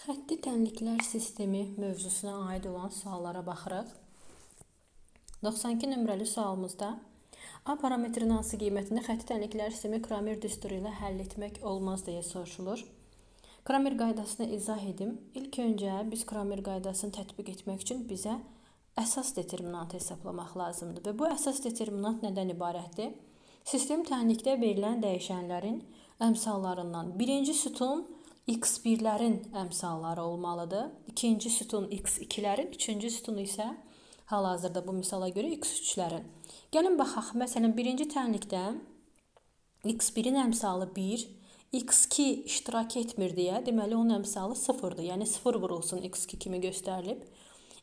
Xətti tənliklər sistemi mövzusuna aid olan suallara baxırıq. 92 nömrəli sualımızda A parametrinin hansı qiymətini xətti tənliklər sistemi Kramer düsturu ilə həll etmək olmaz deyə soruşulur. Kramer qaydasını izah edim. İlk öncə biz Kramer qaydasını tətbiq etmək üçün bizə əsas determinantı hesablamaq lazımdır. Və bu əsas determinant nədən ibarətdir? Sistem tənlikdə verilən dəyişənlərin əmsallarından birinci sütun x1'lərin əmsalları olmalıdır. İkinci sütun x2'lərin, üçüncü sütun isə hal-hazırda bu misala görə x3'lərin. Gəlin baxaq, məsələn, birinci tənlikdə x1'in əmsalı 1, x2 iştirak etmir deyə, deməli onun əmsalı 0'dır. Yəni 0 vurulsun x2 kimi göstərilib.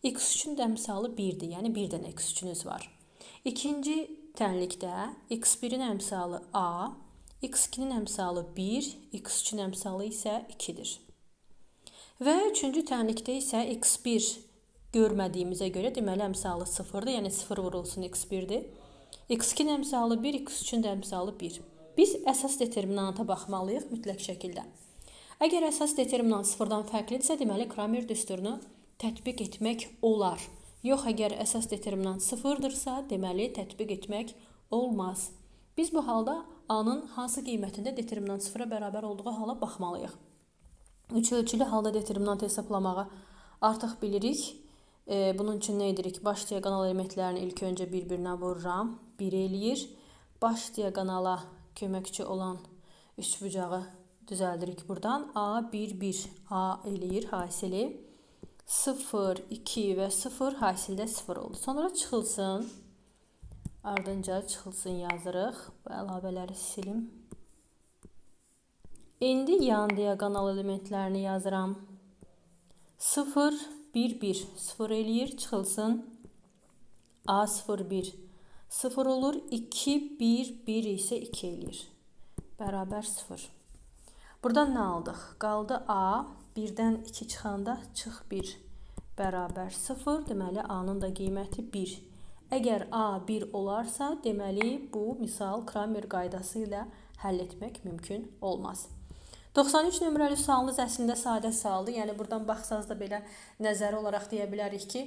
x3'ün də əmsalı 1'dir, yəni 1 dənə x3'ünüz var. İkinci tənlikdə x1'in əmsalı a, x2'nin əmsalı 1, x3'ün əmsalı isə 2'dir. Və üçüncü tənlikdə isə x1 görmədiyimizə görə deməli əmsalı 0'dır, yəni 0 vurulsun x1'dir. x2'nin əmsalı 1, x3'ün də əmsalı 1. Biz əsas determinanta baxmalıyıq mütləq şəkildə. Əgər əsas determinant 0-dan fərqlidirsə, deməli Kramer düsturunu tətbiq etmək olar. Yox, əgər əsas determinant 0-dırsa, deməli tətbiq etmək olmaz. Biz bu halda A-nın hansı qiymətində determinant 0-a bərabər olduğu hala baxmalıyıq. Üç ölçülü halda determinantı hesablamağı artıq bilirik. Bunun üçün nə edirik? Baş diaqonal elementlərini ilk öncə bir-birinə vururam. 1 eləyir. Baş diaqonala köməkçi olan üçbucağı düzəldirik buradan. A, 1, 1. A eləyir hasili. 0, 2 və 0 hasildə 0 oldu. Sonra çıxılsın. Ardınca çıxılsın yazırıq. Bu əlavələri silim. İndi yan diaqonal elementlərini yazıram. 0, 1, 1. 0 eləyir, çıxılsın. A, 0, 1. 0 olur. 2, 1, 1 isə 2 eləyir. Bərabər 0. Buradan nə aldıq? Qaldı A. 1-dən 2 çıxanda çıx 1. Bərabər 0. Deməli, A-nın da qiyməti 1. Əgər A 1 olarsa, deməli bu misal Kramer qaydası ilə həll etmək mümkün olmaz. 93 nömrəli sualınız əslində sadə sualdır. Yəni buradan baxsaz da belə nəzəri olaraq deyə bilərik ki,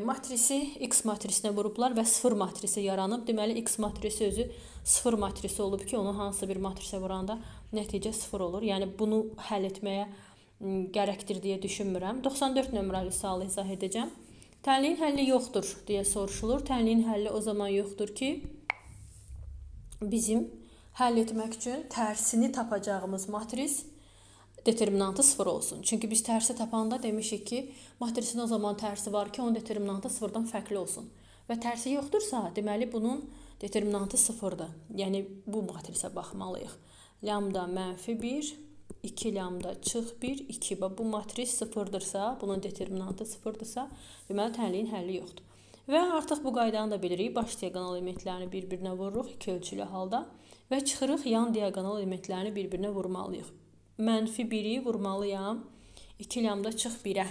matrisi X matrisinə vurublar və 0 matrisi yaranıb. Deməli X matrisi özü 0 matrisi olub ki, onu hansı bir matrisə vuranda nəticə 0 olur. Yəni bunu həll etməyə gərəkdir deyə düşünmürəm. 94 nömrəli sualı izah edəcəm. Tənliyin həlli yoxdur deyə soruşulur. Tənliyin həlli o zaman yoxdur ki, bizim həll etmək üçün tərsini tapacağımız matris determinantı 0 olsun. Çünki biz tərsi tapanda demişik ki, matrisin o zaman tərsi var ki, onun determinantı 0-dan fərqli olsun. Və tərsi yoxdursa, deməli bunun determinantı 0-dır. Yəni bu matrisə baxmalıyıq. Lambda mənfi 1, 2 lambda çıx 1, 2. Bu matris 0-dırsa, bunun determinantı 0-dırsa, deməli tənliyin həlli yoxdur. Və artıq bu qaydanı da bilirik. Baş diaqonal elementlərini bir-birinə vururuq iki ölçülü halda və çıxırıq yan diaqonal elementlərini bir-birinə vurmalıyıq. Mənfi 1-i vurmalıyam. 2 lambda çıx 1-ə.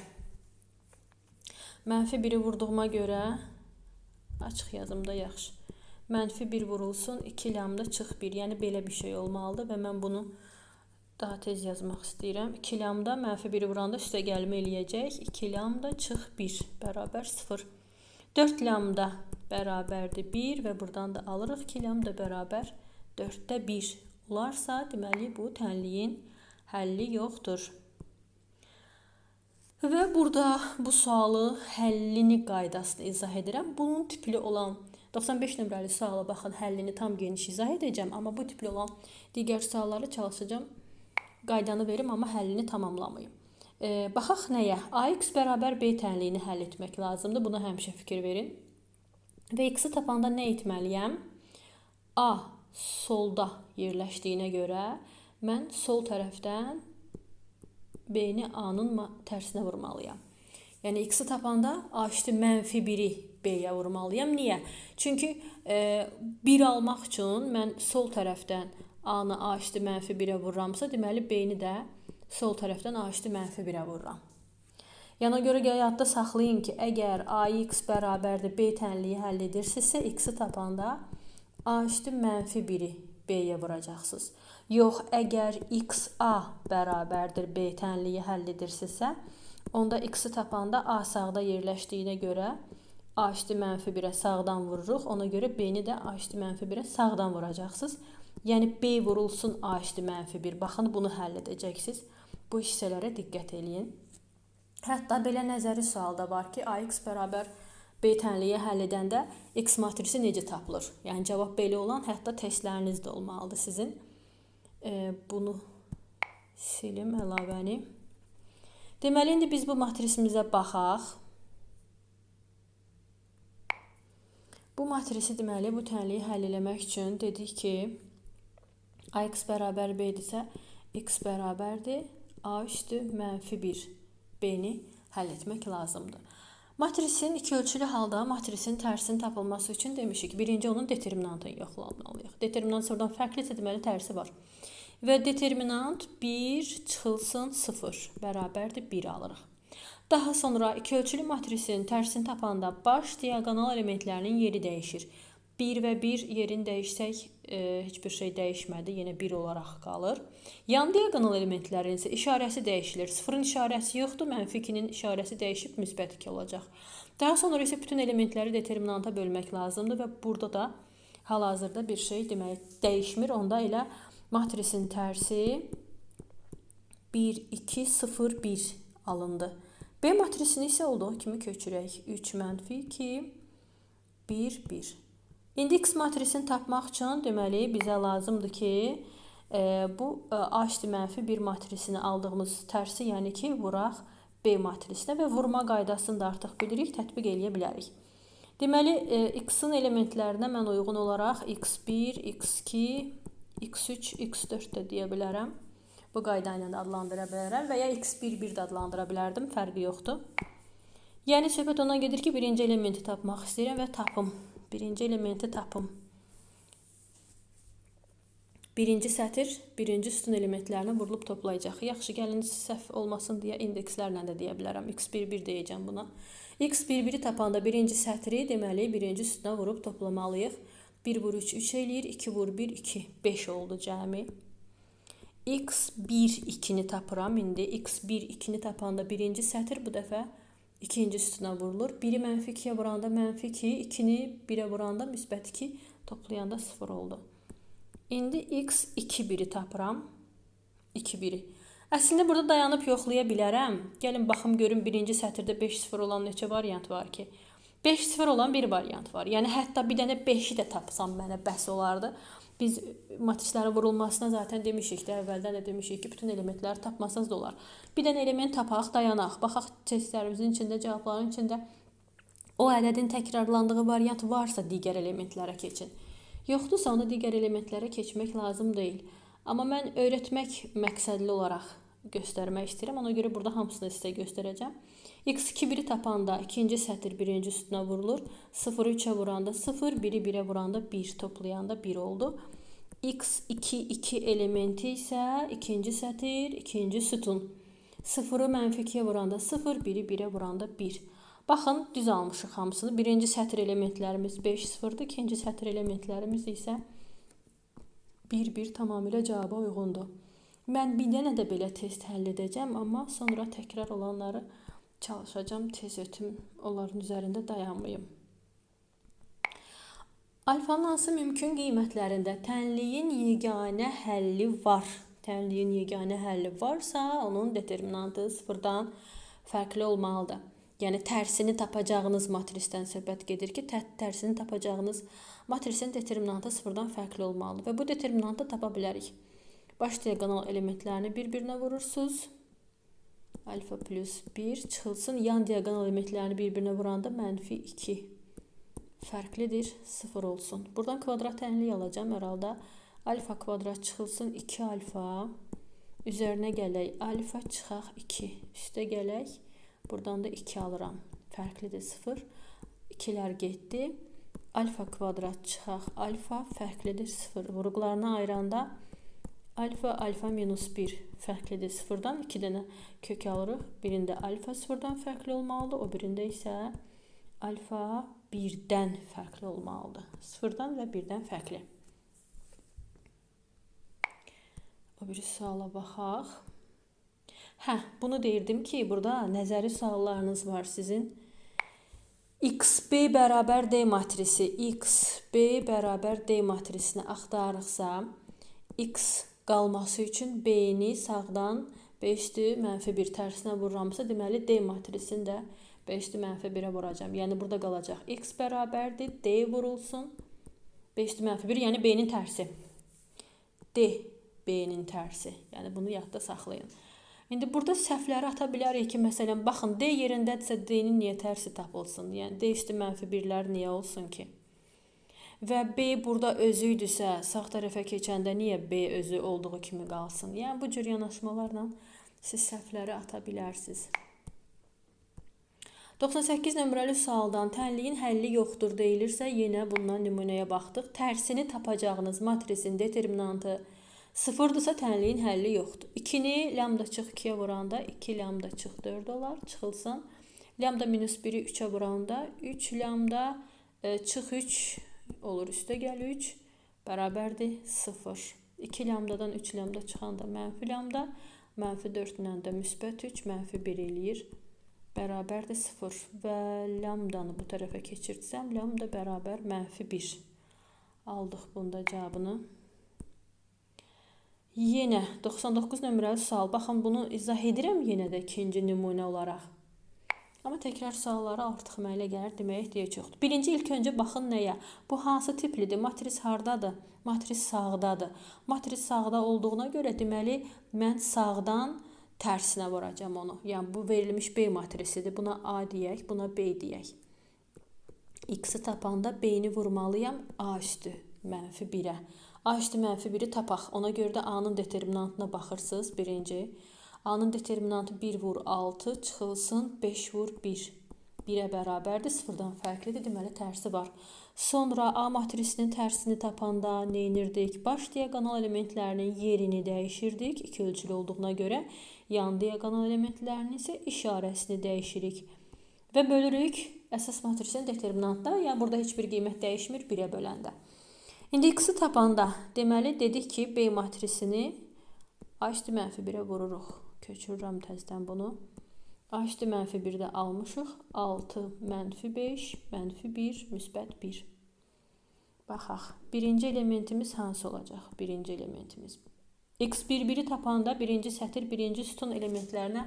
Mənfi 1-i vurduğuma görə açıq yazımda yaxşı. Mənfi 1 vurulsun, 2 lambda çıx 1. Yəni belə bir şey olmalıdır və mən bunu daha tez yazmaq istəyirəm. 2 lambda mənfi 1-i vuranda üstə gəlmə eləyəcək. 2 lambda çıx 1 bərabər 0. 4 lambda bərabərdir 1 və buradan da alırıq 2 lambda bərabər 4-də 1 olarsa, deməli bu tənliyin həlli yoxdur. Və burada bu sualı həllini qaydasını izah edirəm. Bunun tipli olan 95 nömrəli suala baxın, həllini tam geniş izah edəcəm. Amma bu tipli olan digər sualları çalışacağım. Qaydanı verim, amma həllini tamamlamayım. Baxaq nəyə? AX bərabər B tənliyini həll etmək lazımdır. Buna həmişə fikir verin. Və X-i tapanda nə etməliyəm? A solda yerləşdiyinə görə mən sol tərəfdən B-ni A-nın tərsinə vurmalıyam. Yəni X-i tapanda A üstü mənfi 1-i B-yə vurmalıyam. Niyə? Çünki 1 almaq üçün mən sol tərəfdən A-nı A üstü mənfi 1-ə vururamsa, deməli B-ni də sol tərəfdən A üstü mənfi 1-ə vururam. Yəni görə yadda saxlayın ki, əgər AX bərabərdir B tənliyi həll edirsinizsə, X-i tapanda A üstü mənfi 1-i B-yə vuracaqsınız. Yox, əgər x a bərabərdir b tənliyi həll edirsinizsə, onda x-i tapanda a sağda yerləşdiyinə görə a üstü -1-ə sağdan vururuq. Ona görə b-ni də a üstü -1-ə sağdan vuracaqsınız. Yəni b vurulsun a üstü -1. Baxın, bunu həll edəcəksiniz. Bu hissələrə diqqət eləyin. Hətta belə nəzəri sual da var ki, ax bərabər b tənliyi həll edəndə x matrisi necə tapılır? Yəni cavab belə olan hətta testləriniz də olmalıdır sizin. Bunu silim əlavəni. Deməli, indi biz bu matrisimizə baxaq. Bu matrisi deməli, bu tənliyi həll eləmək üçün dedik ki, ax bərabər b-dirsə, x bərabərdir a üstü -1. B-ni həll etmək lazımdır. Matrisin iki ölçülü halda matrisin tərsinin tapılması üçün demişik. Birinci onun determinantını yoxlamalıyıq. Determinant sıfırdan fərqlisə deməli tərsi var. Və determinant 1 çıxılsın 0 bərabərdir 1 alırıq. Daha sonra iki ölçülü matrisin tərsini tapanda baş diaqonal elementlərinin yeri dəyişir. 1 və 1 yerini dəyişsək heç bir şey dəyişmədi. Yenə 1 olaraq qalır. Yan diaqonal elementlərin isə işarəsi dəyişilir. 0-ın işarəsi yoxdur. -2-nin işarəsi dəyişib müsbət 2 olacaq. Daha sonra isə bütün elementləri determinanta bölmək lazımdır və burada da hal-hazırda bir şey demək dəyişmir. Onda elə matrisin tərsi 1, 2, 0, 1 alındı. B matrisini isə olduğu kimi köçürək. 3, -2, 1, 1. İndi x matrisini tapmaq üçün deməli bizə lazımdır ki, bu a üstü -1 matrisini aldığımız tərsi, yəni ki, vuraq B matrisinə və vurma qaydasını da artıq bilirik, tətbiq eləyə bilərik. Deməli, x-in elementlərinə mən uyğun olaraq x1, x2, x3, x4 də deyə bilərəm. Bu qayda ilə də adlandıra bilərəm və ya x1 də adlandıra bilərdim, fərqi yoxdur. Yəni, söhbət ona gedir ki, birinci elementi tapmaq istəyirəm və tapım. Birinci elementi tapım. Birinci sətir, birinci sütun elementlərini vurulub toplayacaq. Yaxşı, gəlin səhv olmasın deyə indekslərlə də deyə bilərəm. x1 deyəcəm buna. x1-1-i tapanda birinci sətri deməli birinci sütuna vurub toplamalıyıq. 1 vur 3, 3 eləyir. 2 vur 1, 2, 5 oldu cəmi. x1-2-ni tapıram. İndi x1-2-ni tapanda birinci sətir bu dəfə ikinci sütuna vurulur. 1-i -2-yə vuranda -2, 2-ni 1-ə vuranda müsbət 2, toplayanda 0 oldu. İndi x2-1-i tapıram. 2-1-i. Əslində burada dayanıb yoxlaya bilərəm. Gəlin baxım görün birinci sətirdə 5-0 olan neçə variant var ki? 5-0 olan bir variant var. Yəni hətta bir dənə 5-i də tapsam mənə bəs olardı. Biz matrislərin vurulmasına zaten demişik də, əvvəldən də demişik ki, bütün elementləri tapmasanız da olar. Bir dənə element tapaq, dayanaq, baxaq testlərimizin içində, cavabların içində o ədədin təkrarlandığı variant varsa digər elementlərə keçin. Yoxdursa, onda digər elementlərə keçmək lazım deyil. Amma mən öyrətmək məqsədli olaraq göstərmək istəyirəm. Ona görə burada hamısını sizə göstərəcəm. x2-1-i tapanda ikinci sətir birinci sütuna vurulur. 0-ı 3-ə vuranda 0, 1-i 1-ə vuranda 1, toplayanda 1 oldu. x2-2 elementi isə ikinci sətir, ikinci sütun. 0-ı -2-yə vuranda 0, 1-i 1-ə vuranda 1. Baxın, düz almışıq hamısını. Birinci sətir elementlərimiz 5-0-dır. İkinci sətir elementlərimiz isə 1-1 tamamilə cavaba uyğundur. Mən bir dənə də belə test həll edəcəm, amma sonra təkrar olanları çalışacağım, tez ötüm, onların üzərində dayanmayım. Alfanın hansı mümkün qiymətlərində tənliyin yeganə həlli var? Tənliyin yeganə həlli varsa, onun determinantı sıfırdan fərqli olmalıdır. Yəni, tərsini tapacağınız matrisdən söhbət gedir ki, tərsini tapacağınız matrisin determinantı sıfırdan fərqli olmalıdır və bu determinantı tapa bilərik. Baş diaqonal elementlərini bir-birinə vurursunuz. Alfa plus 1 çıxılsın. Yan diaqonal elementlərini bir-birinə vuranda -2. Fərqlidir, 0 olsun. Buradan kvadrat tənliyi alacağım herhalde. Alfa kvadrat çıxılsın 2 alfa. Üzərinə gələk. Alfa çıxaq 2. Üstə gələk. Buradan da 2 alıram. Fərqlidir, 0. 2'lər getdi. Alfa kvadrat çıxaq alfa. Fərqlidir, 0. Vurğularına ayıranda alfa, alfa minus 1 fərqlidir 0-dan. 2 dənə kök alırıq. Birində alfa 0-dan fərqli olmalıdır. O birində isə alfa 1-dən fərqli olmalıdır. 0-dan və 1-dən fərqli. O biri suala baxaq. Bunu deyirdim ki, burada nəzəri suallarınız var sizin. XB bərabər D matrisi, XB bərabər D matrisini axtarıqsa, X qalması üçün B-ni sağdan 5-1 tərsinə vururamsa, deməli D matrisini də 5-1-ə vuracam. Yəni burada qalacaq X bərabərdir, D vurulsun, 5-1, yəni B-nin tərsi. D, B-nin tərsi. Yəni bunu yadda saxlayın. İndi burada səhvləri ata bilərik ki, məsələn, baxın, D yerindədirsə D-nin niyə tərsi tapılsın? Yəni D-1-lər niyə olsun ki? Və B burada özü idüsə, sağ tərəfə keçəndə niyə B özü olduğu kimi qalsın? Yəni bu cür yanaşmalarla siz səhvləri ata bilərsiniz. 98 nömrəli sualdan tənliyin həlli yoxdur deyilirsə, yenə bundan nümunəyə baxdıq. Tərsini tapacağınız matrisin determinantı 0-dırsa tənliyin həlli yoxdur. 2-ni lambda çıx 2-yə vuranda 2 lambda çıx 4 olar, çıxılsın. Lambda minus 1-i 3-ə vuranda 3 lambda çıx 3 olur, üstə gəl 3 bərabərdir 0. 2 lambdadan 3 lambda çıxanda mənfi lambda, mənfi 4 ilə də müsbət 3, mənfi 1 eləyir. Bərabərdir 0 və lambdanı bu tərəfə keçirtsəm, lambda bərabər mənfi 1. Aldıq bunda cavabını. Yenə 99 nömrəli sual. Baxın, bunu izah edirəm yenə də ikinci nümunə olaraq. Amma təkrar sualları artıq mənə gəlir, deməyə ehtiyac yoxdur. Birinci, ilk öncə baxın nəyə? Bu hansı tiplidir? Matris hardadır? Matris sağdadır. Matris sağda olduğuna görə deməli mən sağdan tərsinə vuracam onu. Yəni bu verilmiş B matrisidir. Buna A deyək, buna B deyək. X-i tapanda B-ni vurmalıyam A üstü mənfi 1-ə. A üstü mənfi 1-i tapaq. Ona görə də A-nın determinantına baxırsınız. Birinci. A-nın determinantı 1 vur 6, çıxılsın 5 vur 1. 1-ə bərabərdir, 0-dan fərqlidir, deməli tərsi var. Sonra A matrisinin tərsini tapanda neynirdik? Baş diaqonal elementlərinin yerini dəyişirdik. 2 ölçülü olduğuna görə yan diaqonal elementlərinin isə işarəsini dəyişirik. Və bölürük əsas matrisinin determinantına. Yəni burada heç bir qiymət dəyişmir 1-ə böləndə. İndi X-i tapanda deməli dedik ki, B matrisini A üstü mənfi 1-ə vururuq. Köçürürəm təzdən bunu. A üstü mənfi 1-də almışıq. 6 mənfi 5, mənfi 1, müsbət 1. Baxaq. Birinci elementimiz hansı olacaq? Birinci elementimiz. X1-1-i tapanda birinci sətir, birinci sütun elementlərinə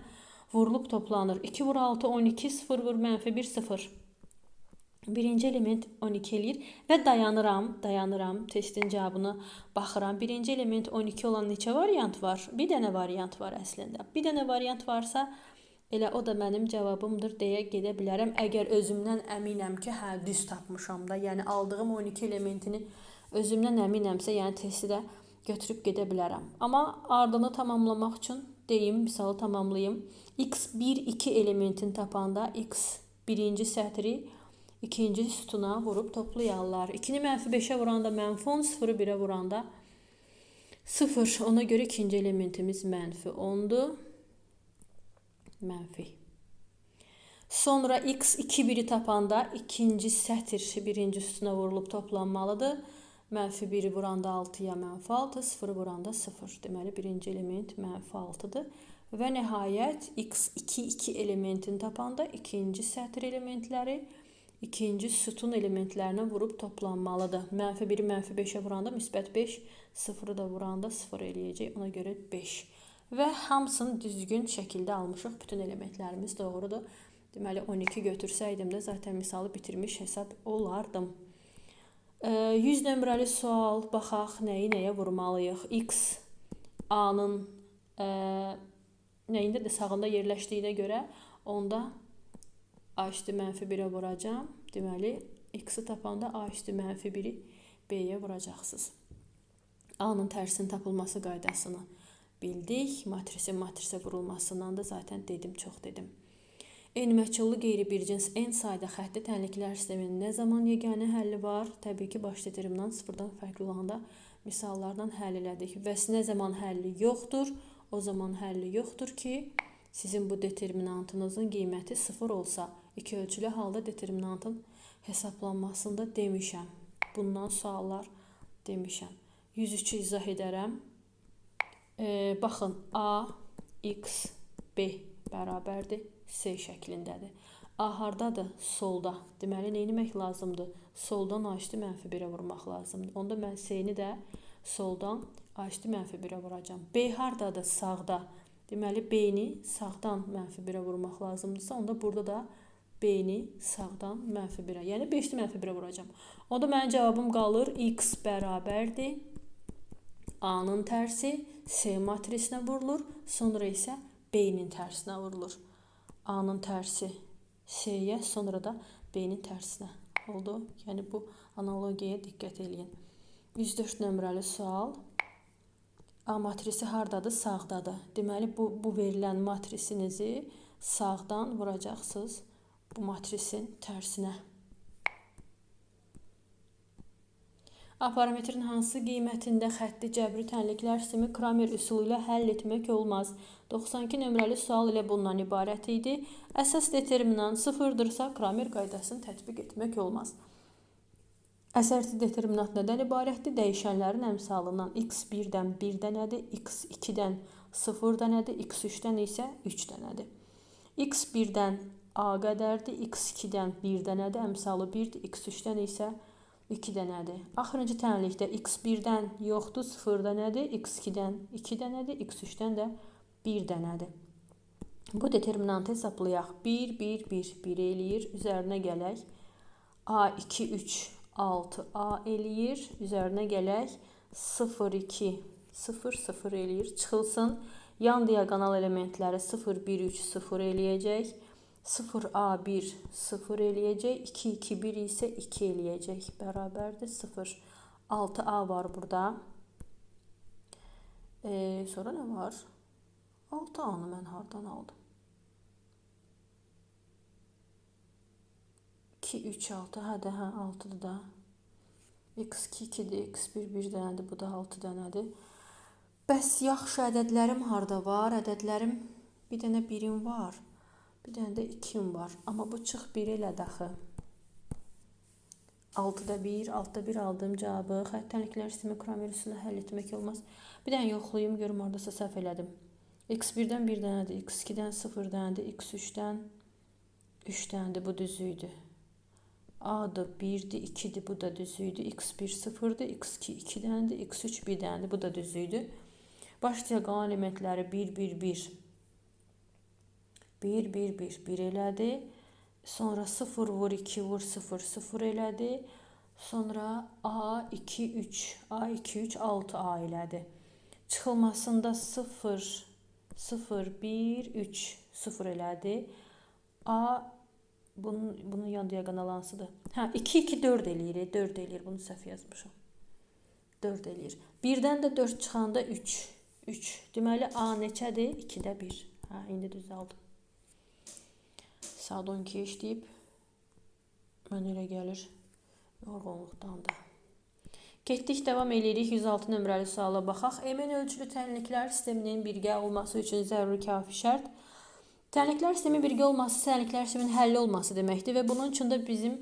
vurulub toplanır. 2 vur 6, 12, 0 vur mənfi 1, 0. Birinci element 12 eləyir və dayanıram, testin cavabını baxıram. Birinci element 12 olan neçə variant var? Bir dənə variant var əslində. Bir dənə variant varsa, elə o da mənim cavabımdır deyə gedə bilərəm. Əgər özümdən əminəm ki, düz tapmışam da, yəni aldığım 12 elementini özümdən əminəmsə, yəni testi də götürüb gedə bilərəm. Amma ardını tamamlamaq üçün deyim, misalı tamamlayım. X1, 2 elementini tapanda X birinci sətri İkinci sütuna vurub toplayarlar. 2-ni mənfi 5-ə vuranda mənfi 10, 0-ı 1-ə vuranda 0. Ona görə ikinci elementimiz mənfi 10-dur. Mənfi. Sonra X 2-1-i tapanda ikinci sətir birinci sütuna vurulub toplanmalıdır. Mənfi 1-i vuranda 6-ya mənfi 6, 0-ı vuranda 0. Deməli birinci element mənfi 6-dır. Və nəhayət X 2-2 elementini tapanda ikinci sətir elementləri ikinci sütun elementlərinə vurub toplanmalıdır. Mənfi 1-i mənfi 5-ə vuranda müsbət 5, 0-ı da vuranda 0 eləyəcək. Ona görə 5. Və hamısını düzgün şəkildə almışıq. Bütün elementlərimiz doğrudur. Deməli 12 götürsəydim də zaten misalı bitirmiş hesab olardım. 100 nömrəli sual. Baxaq nəyi nəyə vurmalıyıq? X A-nın nəyində də sağında yerləşdiyinə görə onda A üstü mənfi 1-ə vuracam. Deməli, X-i tapanda A üstü mənfi 1-i B-yə vuracaqsınız. A-nın tərsinin tapılması qaydasını bildik. Matrisin matrisə vurulmasından da zaten dedim, çox dedim. En məchullu qeyri-bircins en sayda xətti tənliklər sisteminin nə zaman yeganə həlli var? Təbii ki, baş determinant 0-dan fərqli olanda misallardan həll elədik. Və nə zaman həlli yoxdur? O zaman həlli yoxdur ki, sizin bu determinantınızın qiyməti 0 olsa, 2 ölçülü halda determinantın hesablanmasında demişəm. Bundan suallar demişəm. 103-ü izah edərəm. Baxın, A, X, B bərabərdir, C şəklindədir. A hardadır? Solda. Deməli, nə etmək lazımdır? Soldan A-ü -1-ə vurmaq lazımdır. Onda mən C-ni də soldan A-ü -1-ə vuracam. B hardadır? Sağda. Deməli, B-ni sağdan -1-ə vurmaq lazımdırsa, onda burada da B-ni sağdan -1-ə, yəni 5-li -1-ə vuracam. Onda mənim cavabım qalır, X bərabərdir. A-nın tərsi C matrisinə vurulur, sonra isə B-nin tərsinə vurulur. A-nın tərsi C-yə, sonra da B-nin tərsinə oldu. Yəni bu analogiyaya diqqət edin. 104 nömrəli sual. A matrisi hardadır? Sağdadır. Deməli, bu verilən matrisinizi sağdan vuracaqsınız bu matrisin tərsinə. A parametrin hansı qiymətində xətti cəbri tənliklər sistemi Kramer üsulu ilə həll etmək olmaz? 92 nömrəli sual ilə bundan ibarət idi. Əsas determinant sıfırdırsa, Kramer qaydasını tətbiq etmək olmaz. Əsərti determinant nədən ibarətdir? Dəyişənlərin əmsalından x1-dən 1 dənədir, x2-dən 0 dənədir, x3-dən isə 3 dənədir. x1-dən A qədərdir, x2-dən 1 dənədir, əmsalı 1-dir, x3-dən isə 2 dənədir. Axırıncı tənlikdə x1-dən yoxdur, 0 dənədir, x2-dən 2 dənədir, x3-dən də 1 dənədir. Bu determinantı hesablayaq. 1, 1, 1, 1 eləyir, üzərinə gələk. A2, 3, 6, A eləyir, üzərinə gələk. 0, 2, 0, 0 eləyir, çıxılsın. Yan diagonal elementləri 0, 1, 3, 0 eləyəcək. 0A1 0 eləyəcək, 2, 2, 1 isə 2 eləyəcək, bərabərdir 0. 6A var burada. Sonra nə var? 6A-nı mən hardan aldım? 2, 3, 6, hədə, 6-dır da. X2, 2-dir, X1, 1 dənədir, bu da 6 dənədir. Bəs yaxşı ədədlərim harada var? Ədədlərim bir dənə 1-im var. Bir dənə də 2'm var. Amma bu çıx 1 elə daxı. 6'da 1, 6'da 1 aldığım cavabı xətt tənliklər sistemi Kramer üsuluna həll etmək olmaz. Bir dənə yoxlayım, görüm oradasa səhv elədim. X1-dən 1 dənədir, X2-dən 0 dənədir, X3-dən 3 dənədir, bu düzüydü. A-dır, 1'dir, 2'dir, bu da düzüydü. X1 0'dır, X2 2 dənədir, X3 1 dənədir, bu da düzüydü. Baş diagonal elementləri 1, 1, 1. 1, 1, 1, 1 elədi. Sonra 0 vur 2 vur 0, 0 elədi. Sonra A, 2, 3, A, 2, 3, 6A elədi. Çıxılmasında 0, 0, 1, 3, 0 elədi. A, bunun yan diagonal hansıdır? 2, 2, 4 eləyir. 4 eləyir. Bunu səhv yazmışam. 4 eləyir. 1-dən də 4 çıxanda 3. 3. Deməli, A neçədir? 2-də 1. İndi düzəldim. Saat 12 işləyib. Mən elə gəlir. Yorğunluqdan da. Getdik, davam edirik. 106 nömrəli suala baxaq. Emin ölçülü tənliklər sisteminin birgə olması üçün zəruri kafi şərt. Tənliklər sisteminin birgə olması, tənliklər sisteminin həlli olması deməkdir və bunun üçün də bizim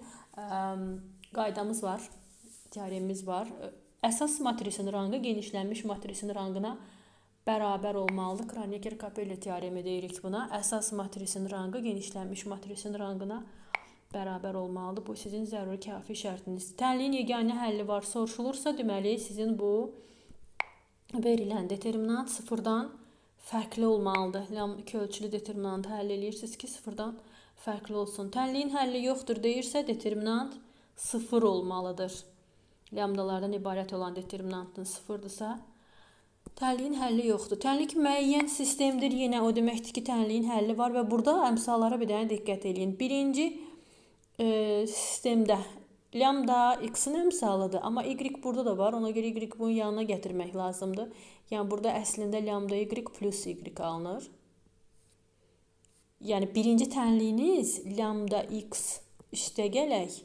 qaydamız var, teoremimiz var. Əsas matrisin rangı genişlənmiş matrisin rangına bərabər olmalıdır. Kronecker-Capelli teoremi deyirik buna. Əsas matrisin rangı genişlənmiş matrisin rangına bərabər olmalıdır. Bu sizin zəruri kafi şərtiniz. Tənliyin yeganə həlli var soruşulursa, deməli sizin bu verilən determinant sıfırdan fərqli olmalıdır. İki ölçülü determinantı həll edirsiniz ki, sıfırdan fərqli olsun. Tənliyin həlli yoxdur deyirsə, determinant sıfır olmalıdır. Lambdalardan ibarət olan determinantın sıfırdırsa, tənliyin həlli yoxdur. Tənlik müəyyən sistemdir. Yenə o deməkdir ki, tənliyin həlli var və burada əmsallara bir dənə diqqət edin. Birinci sistemdə lambda x-in əmsalıdır, amma y burada da var. Ona görə y bunun yanına gətirmək lazımdır. Yəni burada əslində lambda y plus y alınır. Yəni birinci tənliyiniz lambda x üstə gələk.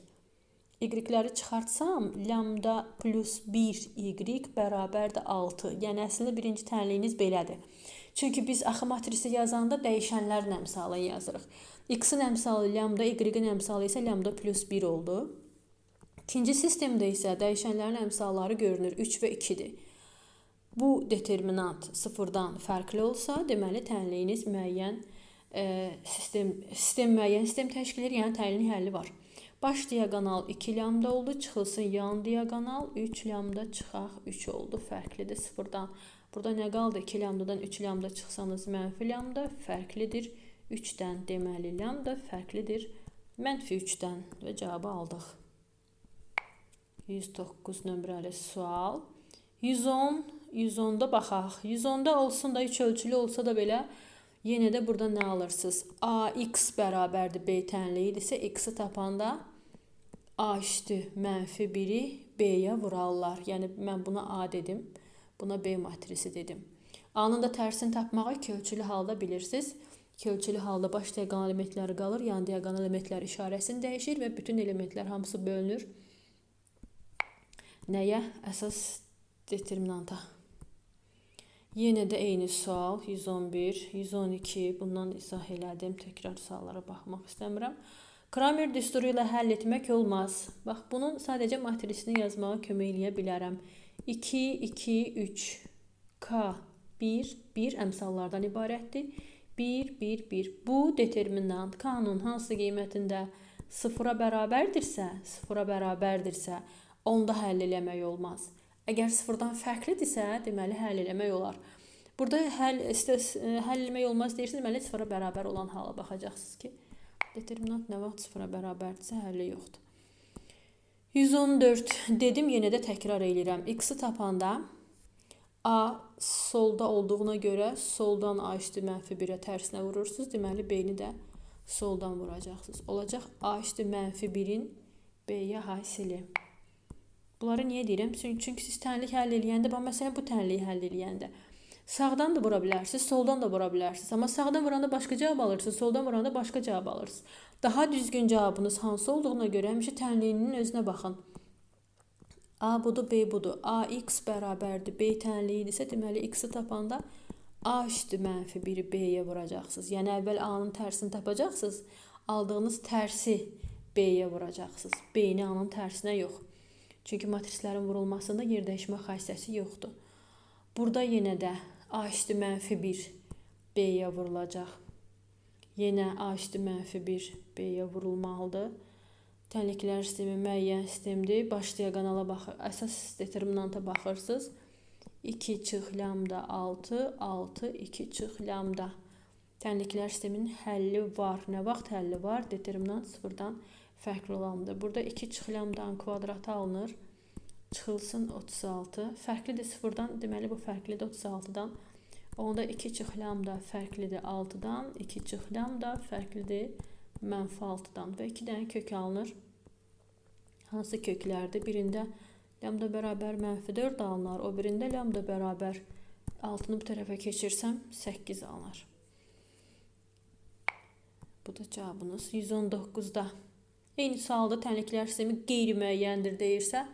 Y-ləri çıxartsam, lambda plus 1 y bərabərdir 6. Yəni əslində birinci tənliyiniz belədir. Çünki biz axı matrisi yazanda dəyişənlərin əmsalını yazırıq. X-in əmsalı lambda, y-in əmsalı isə lambda plus 1 oldu. İkinci sistemdə isə dəyişənlərin əmsalları görünür 3 və 2-dir. Bu determinant sıfırdan fərqli olsa, deməli tənliyiniz müəyyən müəyyən sistem təşkil edir, yəni tənliyin həlli var. Baş diaqonal 2 lambda oldu, çıxılsın yan diaqonal 3 lambda çıxaq 3 oldu, fərqlidir sıfırdan. Burada nə qaldı? 2 lambdadan 3 lambda çıxsanız mənfi lambda fərqlidir 3-dən, deməli lambda fərqlidir mənfi 3-dən və cavabı aldıq. 109 nömrəli sual. 110-da baxaq. 110-da olsun da 3 ölçülü olsa da belə yenə də burada nə alırsınız? AX bərabərdir B tənliyidirsə X-i tapanda A üstü mənfi 1-i B-yə vurarlar. Yəni mən buna A dedim, buna B matrisi dedim. A-nın da tərsini tapmağı iki ölçülü halda bilirsiniz. İki ölçülü halda baş diaqonal elementləri qalır, yan diaqonal elementlər işarəsini dəyişir və bütün elementlər hamısı bölünür. Nəyə? Əsas determinanta. Yenə də eyni sual. 111, 112. Bundan izah elədim. Təkrar suallara baxmaq istəmirəm. Kramer düsturu ilə həll etmək olmaz. Bax, bunun sadəcə matrisini yazmağa kömək eləyə bilərəm. 2, 2, 3. K, 1, 1 əmsallardan ibarətdir. 1, 1, 1. Bu determinant K-nın hansı qiymətində sıfıra bərabərdirsə, onda həll eləmək olmaz. Əgər sıfırdan fərqlidirsə, deməli həll eləmək olar. Burada həll eləmək olmaz deyirsiniz, deməli sıfıra bərabər olan hala baxacaqsınız ki, determinant nə vaxt sıfıra bərabərdirsə, həlli yoxdur. 114 dedim, yenə də təkrar edirəm. X-i tapanda A solda olduğuna görə soldan A üstü mənfi 1-ə tərsinə vurursunuz, deməli B-ni də soldan vuracaqsınız. Olacaq A üstü mənfi 1-in B-yə hasili. Bunları niyə deyirəm? Çünki siz tənlik həll eləyəndə, məsələn bu tənliyi həll eləyəndə sağdan da vura bilərsiniz, soldan da vura bilərsiniz. Amma sağdan vuranda başqa cavab alırsınız, soldan vuranda başqa cavab alırsınız. Daha düzgün cavabınız hansı olduğuna görə həmişə tənliyinin özünə baxın. A budur, B budur. AX bərabərdir B tənliyidirsə, deməli X-i tapanda A üstü mənfi 1-i B-yə vuracaqsınız. Yəni əvvəl A-nın tərsini tapacaqsınız, aldığınız tərsi B-yə vuracaqsınız. B-ni A-nın tərsinə yox. Çünki matrislərin vurulmasında yer dəyişmə xassəsi yoxdur. Burada yenə də A üstü mənfi 1 B-yə vurulacaq. Yenə A üstü mənfi 1 B-yə vurulmalıdır. Tənliklər sistemi müəyyən sistemdir. Baş diaqonala baxır, əsas determinanta baxırsınız. 2 çıx lambda 6, 6, 2 çıx lambda. Tənliklər sisteminin həlli var. Nə vaxt həlli var? Determinant sıfırdan fərqli olandır. Burada 2 çıx lambdanın kvadratı alınır. Çıxılsın 36. Fərqlidir sıfırdan, deməli bu fərqlidir 36-dan. Onda 2 çıx lambda fərqlidir 6-dan. 2 çıx lambda fərqlidir mənfi 6-dan. Və 2 dənə kök alınır. Hansı köklərdir? Birində lambda bərabər mənfi 4 alınır. O birində lambda bərabər 6-nı bu tərəfə keçirsəm 8 alınır. Bu da cavabınız 119-da. Eyni sualda tənliklər sistemi qeyri-müəyyəndir deyirsə,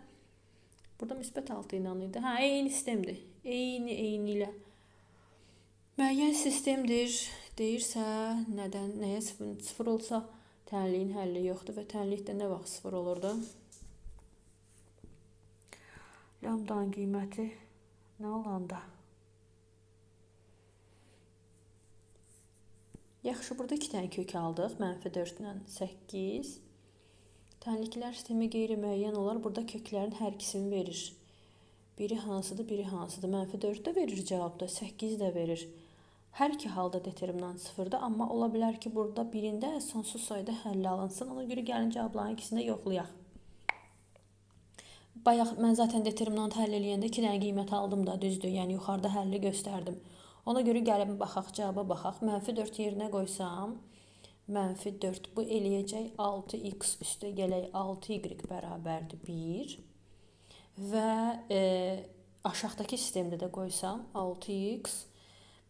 burada müsbət 6 ilə idi. Eyni sistemdir. Eyni ilə. Müəyyən sistemdir deyirsə, nəyə sıfır olsa tənliyin həlli yoxdur və tənlikdə nə vaxt sıfır olurdu? Lambdanın qiyməti nə olanda? Yaxşı, burada 2 dənə kök aldıq. Mənfi 4 ilə 8. Tənliklər sistemi qeyri-müəyyən olar. Burada köklərin hər ikisini verir. Biri hansıdır, biri hansıdır. Mənfi 4 də verir cavabda, 8 də verir. Hər iki halda determinant sıfırdır. Amma ola bilər ki, burada birində sonsuz sayda həlli alınsın. Ona görə gəlin cavabların ikisini də yoxlayaq. Bayaq mən zaten determinant həll eləyəndə 2 dənə qiymət aldım da, düzdür. Yəni yuxarıda həlli göstərdim. Ona görə gəlin baxaq, cavaba baxaq. Mənfi 4 yerinə qoysam, mənfi 4 bu eləyəcək 6x üstə gələk 6y bərabərdir 1 və aşağıdakı sistemdə də qoysam 6x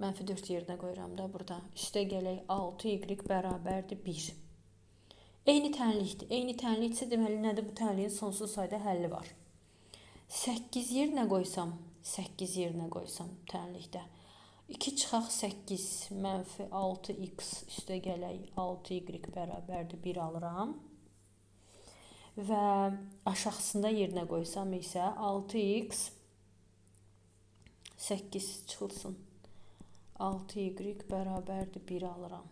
mənfi 4 yerinə qoyuram da burada üstə gələk 6y bərabərdir 1. Eyni tənlikdir. Eyni tənlikdirsə deməli nədir? Bu tənliyin sonsuz sayda həlli var. 8 yerinə qoysam tənlikdə 2 çıxaq 8 mənfi 6x üstə gələk 6y bərabərdir 1 alıram. Və aşağısında yerinə qoysam isə 6x 8 çıxılsın 6y bərabərdir 1 alıram.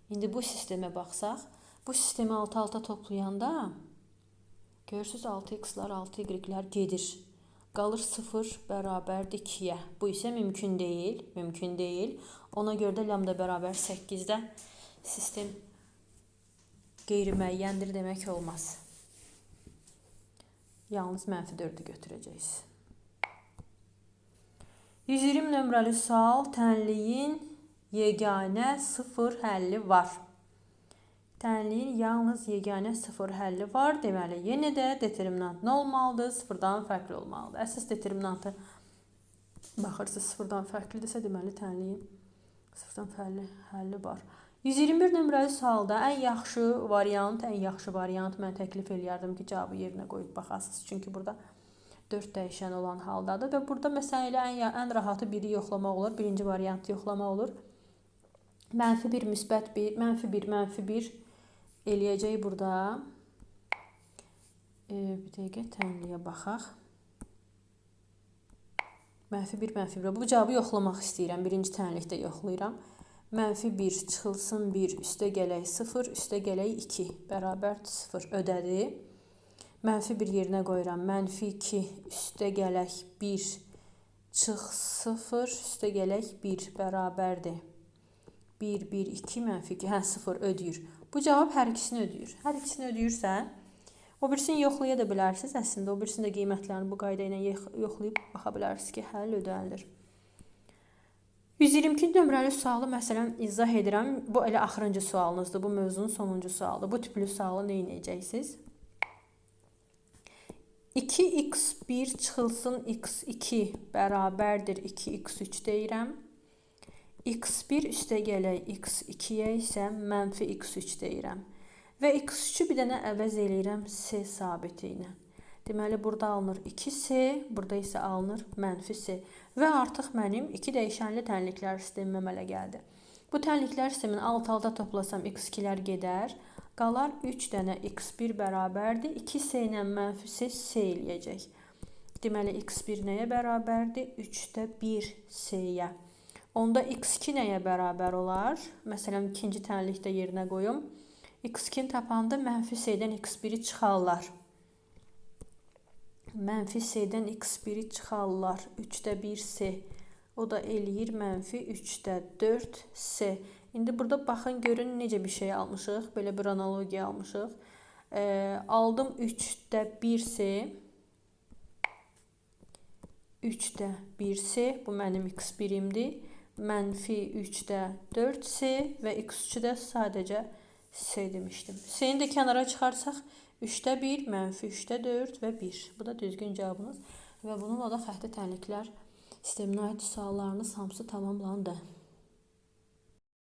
İndi bu sistemə baxsaq, bu sistemi alt-alta toplayanda görürsünüz 6x-lar, 6y-lər gedir. Qalır 0 bərabərdir 2-yə. Bu isə mümkün deyil, mümkün deyil. Ona görə də lambda bərabər 8-də sistem qeyri-müəyyəndir demək olmaz. Yalnız -4-ü götürəcəyiz. 120 nömrəli sual, tənliyin yeganə 0 həlli var. Tənliyin yalnız yeganə 0 həlli var. Deməli, yenə də determinant nə olmalıdır? 0-dan fərqli olmalıdır. Əsas determinantı baxırsınız 0-dan fərqlidirsə, deməli tənliyin 0-dan həlli var. 121 nömrəli sualda ən yaxşı variant mən təklif eləyərdim ki, cavabı yerinə qoyub baxasınız. Çünki burada 4 dəyişən olan haldadır və burada məsələ ilə ən rahatı biri yoxlamaq olur. Birinci variantı yoxlamaq olur. -1, müsbət 1, -1, -1 eləyəcək burada. Bir dəqiqə tənliyə baxaq. -1, -1. Bu cavabı yoxlamaq istəyirəm. Birinci tənlikdə yoxlayıram. -1 çıxılsın 1, üstə gələk 0, üstə gələk 2, bərabərdir 0, ödədi. -1 yerinə qoyuram. -2, üstə gələk 1, çıx 0, üstə gələk 1, bərabərdir. 1, 1, 2, -2, 0 ödəyir. Bu cavab hər ikisini ödəyir. Hər ikisini ödəyirsə, o birisini yoxlaya da bilərsiniz. Əslində, o birisinin də qiymətlərini bu qayda ilə yoxlayıb baxa bilərsiniz ki, həll ödənilir. 122 nömrəli sualı məsələn izah edirəm. Bu elə axırıncı sualınızdır. Bu mövzunun sonuncu sualıdır. Bu tipli sualı nə edəcəksiniz? 2x1 çıxılsın x2 bərabərdir 2x3 deyirəm. x1 üstə gələk x2-yə isə -x3 deyirəm. Və x3-ü bir dənə əvəz eləyirəm c sabiti ilə. Deməli, burada alınır 2c, burada isə alınır -c. Və artıq mənim 2 dəyişənli tənliklər sistemim əmələ gəldi. Bu tənliklər sistemin alt-alta toplasam x2-lər gedər. Qalar 3 dənə x1 bərabərdir. 2c ilə -c c eləyəcək. Deməli, x1 nəyə bərabərdir? 3də 1 c-yə. Onda x2 nəyə bərabər olar? Məsələn, ikinci tənlikdə yerinə qoyum. x2-ni tapanda -c-dən x1-i çıxarlar. -c-dən x1-i çıxarlar. 3də 1c. O da eləyir -3də 4c. İndi burada baxın, görün necə bir şey almışıq. Belə bir analogiya almışıq. Aldım 3də 1c. 3də 1c. Bu mənim x1-imdir. -3də 4c və x3-ü də sadəcə c demişdim. C-ni də kənara çıxarsaq 3də 1, -3də 4 və 1. Bu da düzgün cavabınız. Və bununla da xətti tənliklər sisteminə aid suallarınız hamısı tamamlandı.